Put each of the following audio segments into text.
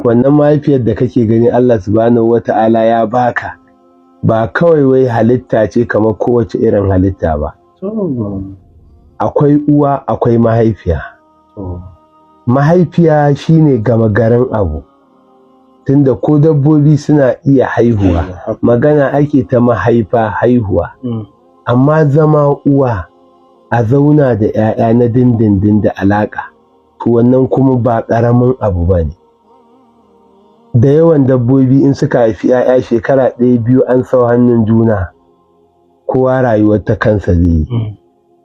wannan mahaifiyar da kake gani Allah subhanahu wata'ala ya baka ba kawai wai halitta ce kamar kowace irin halitta ba. Akwai uwa akwai mahaifiya. Mahaifiya shine gama garin abu, tunda ko dabbobi suna iya haihuwa, magana ake ta mahaifa haihuwa. Amma zama uwa a zauna da 'ya'ya na dindindin da alaƙa, to wannan kuma ba ƙaramin abu ba ne. Da yawan dabbobi in suka haifi 'ya'ya shekara 1-2 an sau hannun juna, kowa rayuwar ta kansa zai yi.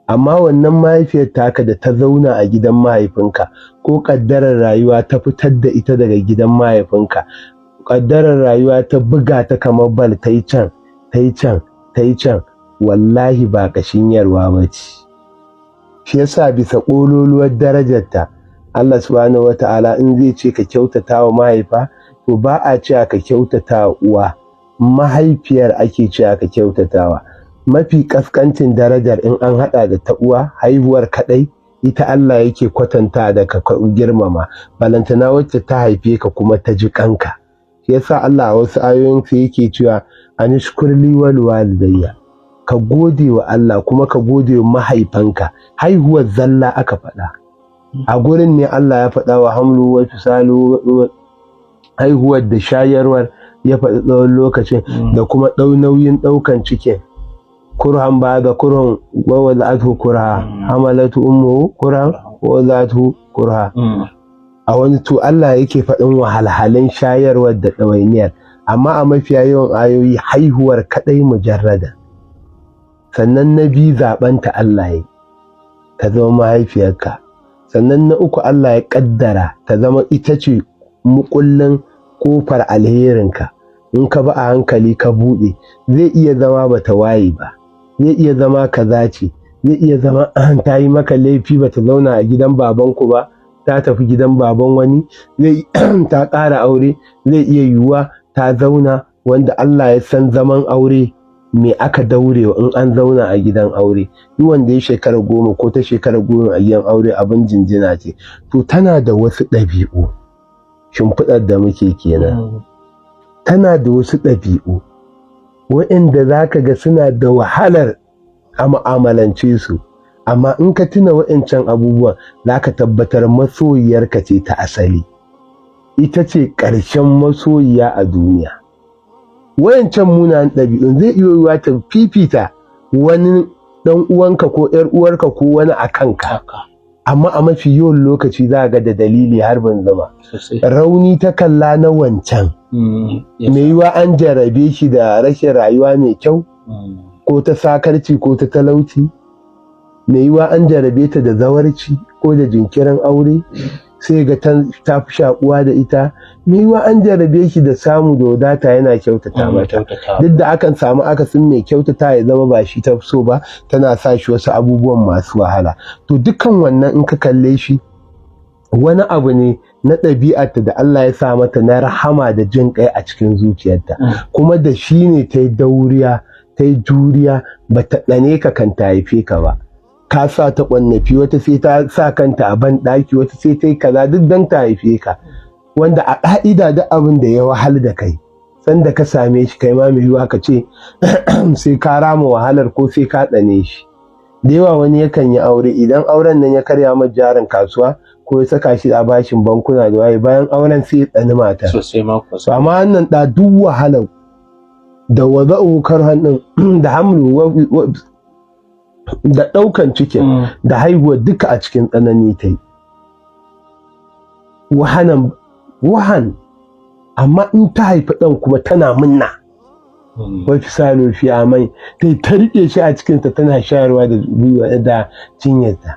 Amma wannan mahaifiyar taka da ta zauna a gidan mahaifinka, ko ƙaddarar rayuwa ta fitar da ita daga gidan mahaifinka, ƙaddarar rayuwa ta buga ta kamar bal, ta yi can ta yi can ta yi can, wallahi ba ƙashin yarwa ba ce. Shi yasa bisa ƙololuwar darajarta Allah subhanahu wata'ala in zai ce ka kyautata wa mahaifa, to ba a cewa ka kyautata wa uwa, mahaifiyar ake cewa ka kyautatawa. Mafi ƙasƙancin darajar in an haɗa da ta uwa, haihuwar kaɗai, ita Allah yake kwatanta da ka girmama, balantana wacce ta haife ka kuma ta ji ƙanka. Shi yasa Allah a wasu ayoyinsa yake cewa anishkurli wal walidayya, ka gode wa Allah kuma ka gode wa mahaifanka. Haihuwar zalla aka faɗa, a gurin ne Allah ya faɗa wa hamlu wa fisalu, haihuwar da shayarwar ya faɗi tsawon lokacin, da kuma nauyin ɗaukan cikin. Kurhan ba da kurhan wa wada'atu kurha, hamalatu ummuhu kurhan wa wada'atu kurha. A wani to Allah yake faɗin wahalhalun shayarwar da ɗawainiyar, amma a mafiya yawan ayoyi haihuwar kaɗai mujarrada. Sannan na biyu zaɓenta Allah ya ta zama mahaifiyarka. Sannan na uku Allah ya ƙaddara ta zama ita ce muƙullin ƙofar alherinka. In ka ba a hankali ka buɗe, zai iya zama bata waye ba, zai iya zama kaza ce, zai iya zama ta yi maka laifi bata zauna a gidan babanku ba, ta tafi gidan baban wani, zai ta ƙara aure, zai iya yiwuwa ta zauna, wanda Allah ya san zaman aure me aka daure in an zauna a gidan aure. Duk wanda ya shekara 10 ko ta shekara 10 a gidan aure abin jinjina ce. To tana da wasu ɗabi'u, shimfiɗar da muke kenan. Tana da wasu ɗabi'u waɗanda za ka ga suna da wahalar a mu'amalance su, amma in ka tuna waɗancan abubuwan za ka tabbatar masoyiyarka ce ta asali, ita ce ƙarshen masoyiya a duniya. Wayancan munanan ɗabi'un zai iya yiwuwa ta fifita wani ɗan uwanka ko ‘yar uwarka ko wani a kanka, amma a mafi yawan lokaci za ga da dalili har ban zama rauni ta kalla na wancan. Me yiwa an jarabe shi da rashin rayuwa mai kyau, ko ta sakarci ko ta talauci, me yiwa an jarabe ta da zawarci ko da jinkirin aure, sai ga ta fi shakuwa da ita. Me yiwa an jarabe shi da samu da wadata yana kyautata mata, duk da akan samu akasin mai kyautata ya zama ba shi ta so ba, tana sa shi wasu abubuwan masu wahala. To dukkan wannan in ka kalle shi wani abu ne na ɗabi'arta da Allah ya sa mata na rahama da jin ƙai a cikin zuciyarta, kuma da shi ne ta yi dauriya, ta yi juriya, ba ta ɗane ka kan ta haife ka ba. Ka sa ta ƙwannafi, wata sai ta sa kanta a ban ɗaki, wata sai ta yi kaza duk don ta haife ka, wanda a ƙa'ida duk abin da ya wahal da kai sanda ka same shi kai ma mai yiwuwa ka ce sai ka rama wahalar ko sai ka ɗane shi. Da yawa wani yakan yi aure, idan auren nan ya karya masa jarin kasuwa ko ya saka shi a bashin bankuna da waye, bayan auren sai ya tsani mata. Amma wannan ɗa duk wahalar da waza'u karhan ɗin da hamlu da ɗaukan cikin da haihuwa duka a cikin tsanani ta yi. Wahan, amma in ta haifi ɗan kuma tana munna. Wafi salo fi amai, ta riƙe shi a cikinta tana shayarwa da gwiwa da cinyarta.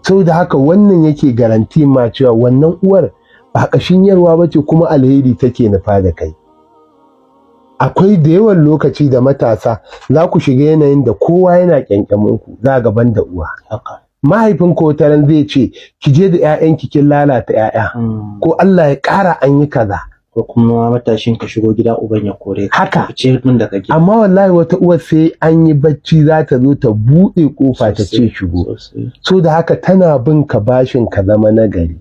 Sau da haka wannan yake garanti ma cewa wannan uwar ba ƙashin yarwa ba ce, kuma alheri take nufa da kai. Akwai da yawan lokaci da matasa za ku shiga yanayin da kowa yana ƙyanƙyaminku, za ga ban da uwa. Mahaifin ko taran zai ce ki je da 'ya'yanki kin lalata 'ya'ya, ko Allah ya ƙara an yi kaza. Ko kuma matashin ka shigo gida uban ya kore ka. Haka. Daga gida. Amma wallahi wata uwar sai an yi bacci za ta zo ta buɗe ƙofa ta ce shigo. So da haka tana bin ka bashin ka zama nagari.